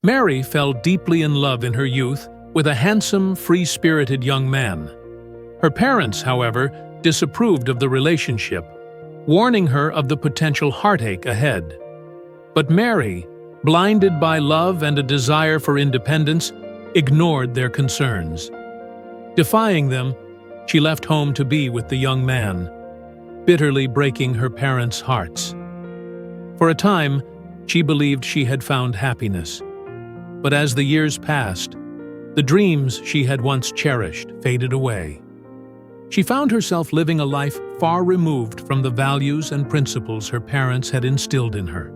Mary fell deeply in love in her youth with a handsome, free-spirited young man. Her parents, however, disapproved of the relationship, warning her of the potential heartache ahead. But Mary, blinded by love and a desire for independence, ignored their concerns. Defying them, she left home to be with the young man, bitterly breaking her parents' hearts. For a time, she believed she had found happiness. But as the years passed, the dreams she had once cherished faded away. She found herself living a life far removed from the values and principles her parents had instilled in her.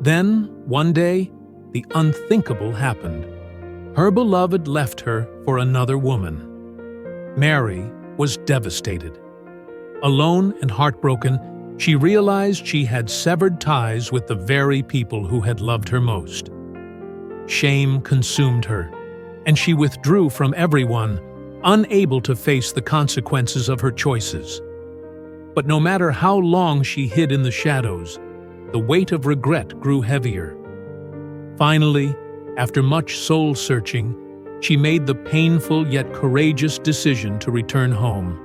Then, one day, the unthinkable happened. Her beloved left her for another woman. Mary was devastated. Alone and heartbroken, she realized she had severed ties with the very people who had loved her most. Shame consumed her, and she withdrew from everyone, unable to face the consequences of her choices. But no matter how long she hid in the shadows, the weight of regret grew heavier. Finally, after much soul-searching, she made the painful yet courageous decision to return home.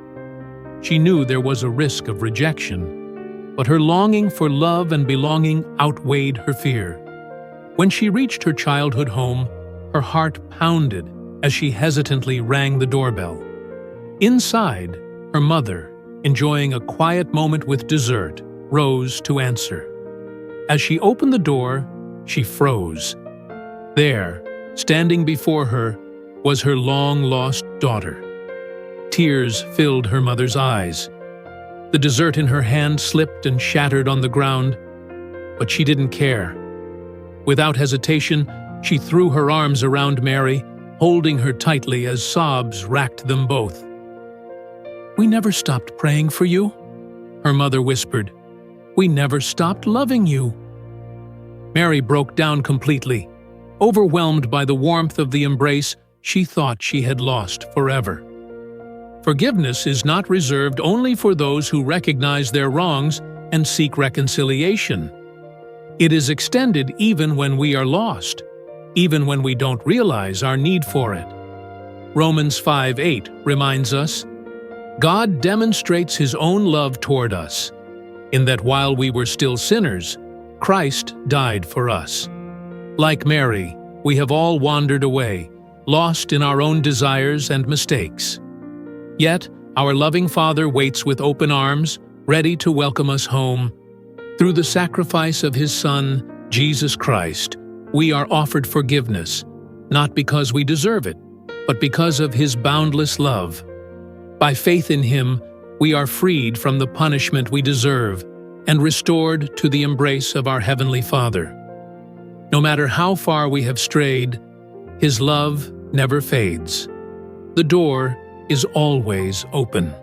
She knew there was a risk of rejection, but her longing for love and belonging outweighed her fear. When she reached her childhood home, her heart pounded as she hesitantly rang the doorbell. Inside, her mother, enjoying a quiet moment with dessert, rose to answer. As she opened the door, she froze. There, standing before her, was her long-lost daughter. Tears filled her mother's eyes. The dessert in her hand slipped and shattered on the ground, but she didn't care. Without hesitation, she threw her arms around Mary, holding her tightly as sobs racked them both. "We never stopped praying for you," her mother whispered. "We never stopped loving you." Mary broke down completely. Overwhelmed by the warmth of the embrace she thought she had lost forever. Forgiveness is not reserved only for those who recognize their wrongs and seek reconciliation. It is extended even when we are lost, even when we don't realize our need for it. Romans 5:8 reminds us, God demonstrates His own love toward us, in that while we were still sinners, Christ died for us. Like Mary, we have all wandered away, lost in our own desires and mistakes. Yet, our loving Father waits with open arms, ready to welcome us home. Through the sacrifice of His Son, Jesus Christ, we are offered forgiveness, not because we deserve it, but because of His boundless love. By faith in Him, we are freed from the punishment we deserve and restored to the embrace of our Heavenly Father. No matter how far we have strayed, His love never fades. The door is always open.